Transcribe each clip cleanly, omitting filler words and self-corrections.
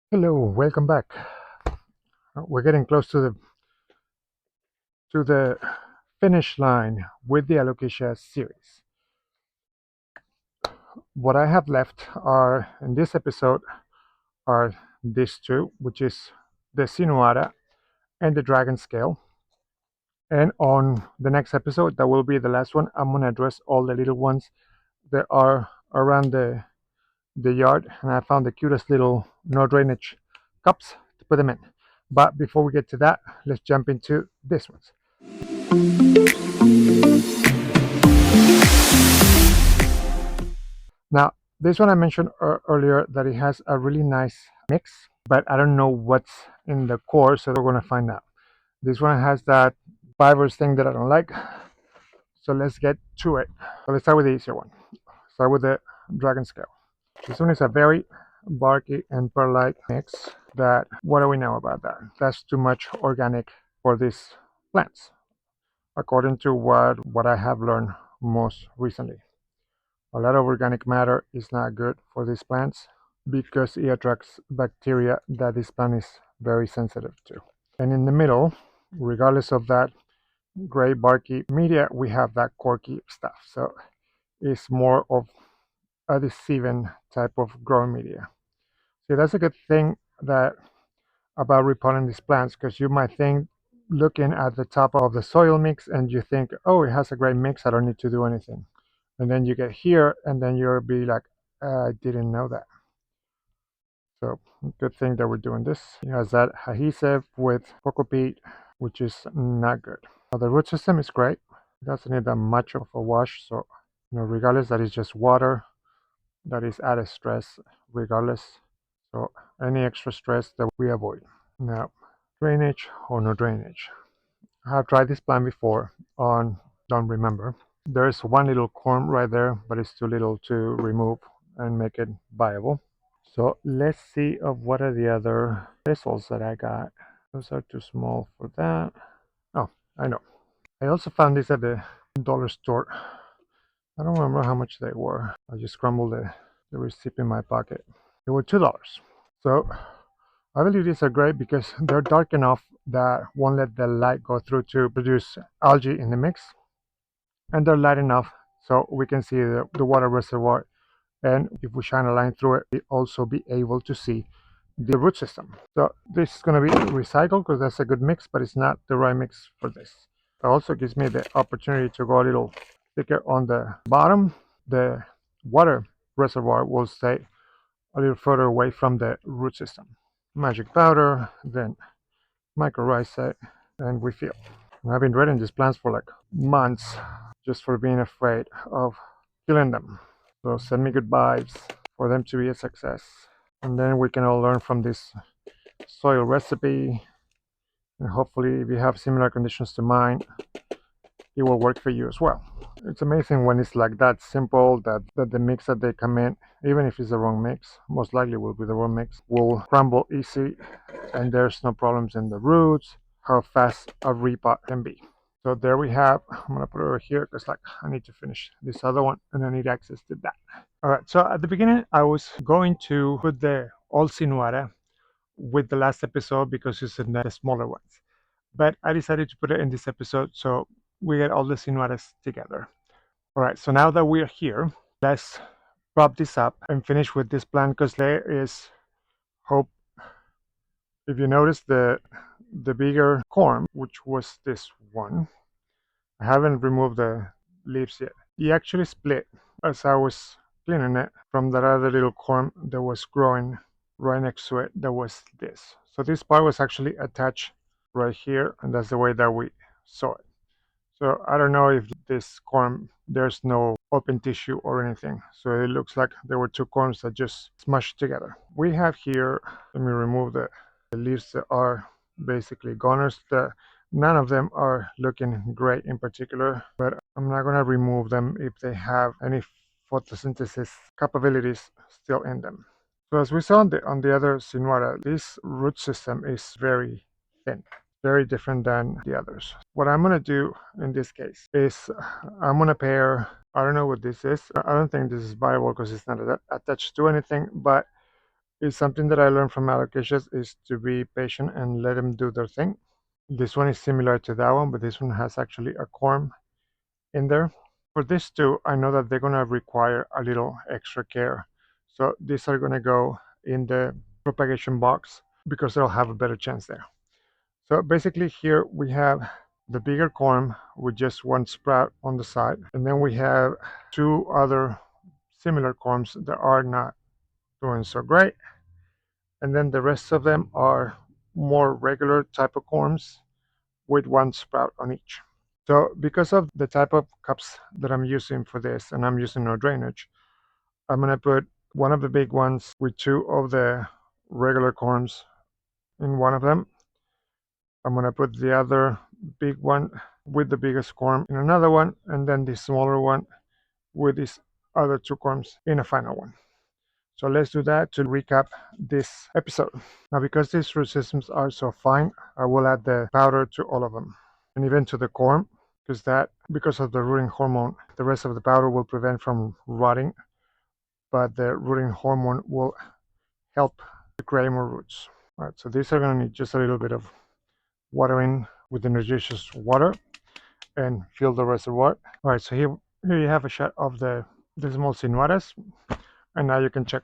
Hello, welcome back. We're getting close to the finish line with the Alocasias series. What I have left are in this episode are these two, which is the Sinuata and the Dragon Scale. And on the next episode, that will be the last one, I'm gonna address all the little ones that are around the yard, and I found the cutest little no drainage cups to put them in. But before we get to that, let's jump into this ones. Now, this one I mentioned earlier that it has a really nice mix, but I don't know what's in the core, so we're going to find out. This one has that fibers thing that I don't like, so let's get to it. So let's start with the easier one. Start with the dragon scale. This one is a very barky and pearl-like mix. That what do we know about that? That's too much organic for these plants, according to what I have learned most recently. A lot of organic matter is not good for these plants because it attracts bacteria that this plant is very sensitive to. And in the middle, regardless of that gray barky media, we have that corky stuff. So it's more of a deceiving type of growing media. See, that's a good thing that about repotting these plants, because you might think looking at the top of the soil mix and you think, oh, it has a great mix, I don't need to do anything. And then you get here and then you'll be like, I didn't know that. So good thing that we're doing this. It has that adhesive with coco-peat, which is not good. Now, the root system is great. It doesn't need that much of a wash. So, regardless, that is just water. That is added stress, regardless. So any extra stress that we avoid. Now, drainage or no drainage. I have tried this plant before on, don't remember. There's one little corm right there, but it's too little to remove and make it viable. So let's see of what are the other thistles that I got. Those are too small for that. Oh, I know. I also found this at the dollar store. I don't remember how much they were. I just scrambled the receipt in my pocket. They were $2. So I believe these are great because they're dark enough that won't let the light go through to produce algae in the mix. And they're light enough so we can see the water reservoir, and if we shine a line through it, we also be able to see the root system. So this is going to be recycled because that's a good mix, but it's not the right mix for this. It also gives me the opportunity to go a little thicker on the bottom. The water reservoir will stay a little further away from the root system. Magic powder, then mycorrhizae, and we fill. I've been dreading these plants for like months just for being afraid of killing them. So send me good vibes for them to be a success. And then we can all learn from this soil recipe. And hopefully, if you have similar conditions to mine, it will work for you as well. It's amazing when it's like that simple that the mix that they come in, even if it's the wrong mix, most likely will be the wrong mix, will crumble easy and there's no problems in the roots, how fast a repot can be. So there we have. I'm gonna put it over here because like I need to finish this other one and I need access to that. All right, so at the beginning I was going to put the old Sinuata with the last episode because it's in the smaller ones, but I decided to put it in this episode so we get all the Sinuatas together. All right, so now that we're here, let's prop this up and finish with this plant because there is hope. If you notice the bigger corm, which was this one, I haven't removed the leaves yet. It actually split as I was cleaning it from that other little corm that was growing right next to it. That was this. So this part was actually attached right here, and that's the way that we saw it. So I don't know if this corm, there's no open tissue or anything. So it looks like there were two corms that just smushed together. We have here, let me remove the leaves that are basically goners. None of them are looking great in particular, but I'm not gonna remove them if they have any photosynthesis capabilities still in them. So as we saw on the other Sinuata, this root system is very thin, very different than the others. What I'm gonna do in this case is I'm gonna pair, I don't know what this is. I don't think this is viable because it's not attached to anything, but is something that I learned from Alocasias is to be patient and let them do their thing. This one is similar to that one, but this one has actually a corm in there. For these two, I know that they're gonna require a little extra care. So these are gonna go in the propagation box because they'll have a better chance there. So basically here we have the bigger corm with just one sprout on the side. And then we have two other similar corms that are not doing so great. And then the rest of them are more regular type of corms with one sprout on each. So because of the type of cups that I'm using for this, and I'm using no drainage, I'm gonna put one of the big ones with two of the regular corms in one of them. I'm gonna put the other big one with the biggest corm in another one, and then the smaller one with these other two corms in a final one. So let's do that to recap this episode. Now, because these root systems are so fine, I will add the powder to all of them, and even to the corm, because of the rooting hormone, the rest of the powder will prevent from rotting, but the rooting hormone will help to create more roots. All right, so these are going to need just a little bit of watering with the nutritious water and fill the reservoir. All right, so here you have a shot of the small Sinuatas, and now you can check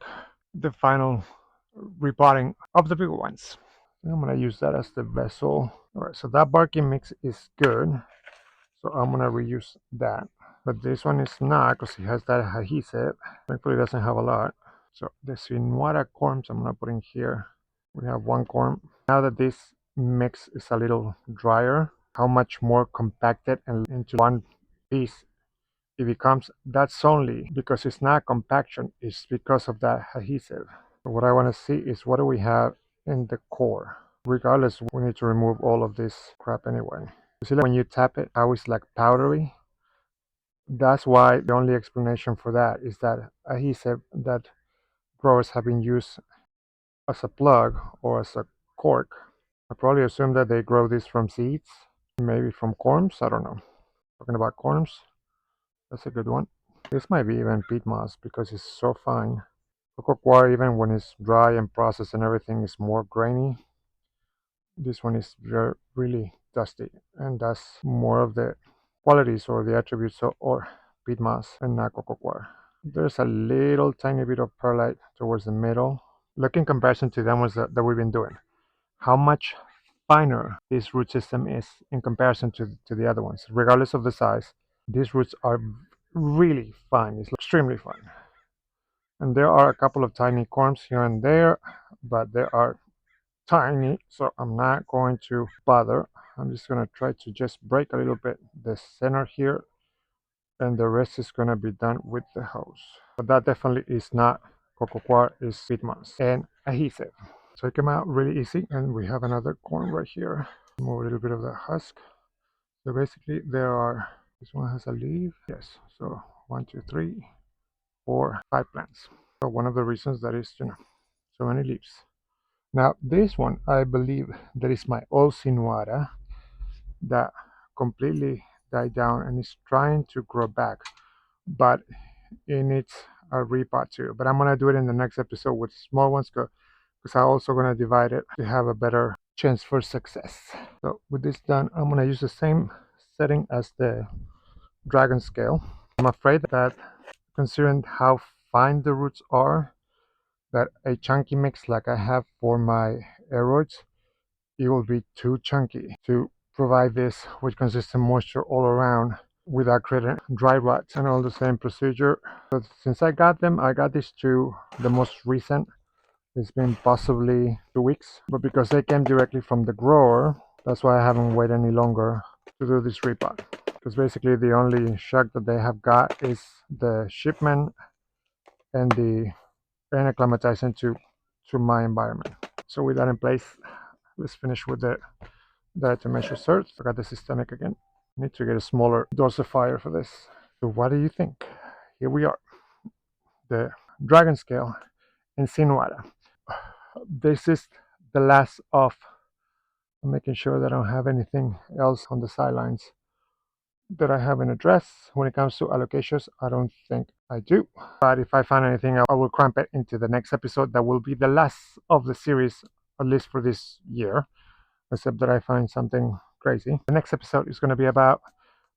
the final repotting of the bigger ones. I'm gonna use that as the vessel. All right, so that barking mix is good, so I'm gonna reuse that. But this one is not because it has that adhesive. Thankfully, it doesn't have a lot. So the Sinuata corms I'm gonna put in here. We have one corm. Now that this mix is a little drier, how much more compacted and into one piece it becomes, that's only because it's not compaction, it's because of that adhesive. So what I want to see is what do we have in the core. Regardless, we need to remove all of this crap anyway. You see, like when you tap it, how it's like powdery? That's why the only explanation for that is that adhesive that growers have been used as a plug or as a cork. I probably assume that they grow this from seeds, maybe from corms, I don't know. Talking about corms, that's a good one. This might be even peat moss because it's so fine. Cocoa coir, even when it's dry and processed and everything, is more grainy. This one is really dusty, and that's more of the qualities or the attributes of or peat moss and not cocoa coir. There's a little tiny bit of perlite towards the middle. Look in comparison to them ones that we've been doing. How much finer this root system is in comparison to the other ones, regardless of the size. These roots are really fine. It's extremely fine. And there are a couple of tiny corms here and there, but they are tiny, so I'm not going to bother. I'm just going to try to just break a little bit the center here, and the rest is going to be done with the hose. But that definitely is not cocoa coir, is peat moss and adhesive. So it came out really easy, and we have another corm right here. Remove a little bit of the husk. So basically there are, this one has a leaf, yes, so 1, 2, 3, 4, 5 plants. So one of the reasons that is, so many leaves. Now this one, I believe that is my old Sinuata that completely died down and is trying to grow back, but it needs a repot too. But I'm gonna do it in the next episode with small ones because I'm also gonna divide it to have a better chance for success. So with this done, I'm gonna use the same setting as the dragon scale. I'm afraid that considering how fine the roots are, that a chunky mix like I have for my aroids, it will be too chunky to provide this with consistent moisture all around without creating dry rots. And all the same procedure. But since I got these two, the most recent. It's been possibly 2 weeks, but because they came directly from the grower, that's why I haven't waited any longer to do this repot. Because basically the only shock that they have got is the shipment and the acclimatizing to my environment. So with that in place, let's finish with the diatomaceous earth. I got the systemic again. Need to get a smaller dosifier for this. So what do you think? Here we are, the dragon scale in Sinuata. This is the last of. I'm making sure that I don't have anything else on the sidelines. that I haven't addressed. When it comes to Alocasias, I don't think I do. But if I find anything, I will cramp it into the next episode. That will be the last of the series, at least for this year, except that I find something crazy. The next episode is going to be about,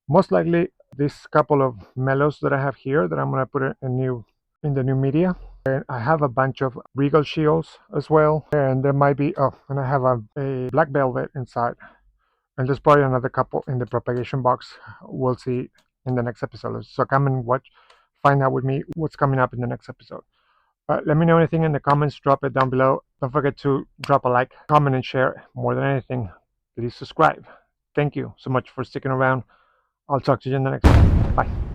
most likely, this couple of mellows that I have here that I'm going to put in the new media. And I have a bunch of regal shields as well. And there might be, and I have a black velvet inside. And there's probably another couple in the propagation box. We'll see in the next episode. So come and find out with me what's coming up in the next episode. Let me know anything in the comments. Drop it down below. Don't forget to drop a like, comment, and share. More than anything, please subscribe. Thank you so much for sticking around. I'll talk to you in the next one. Bye.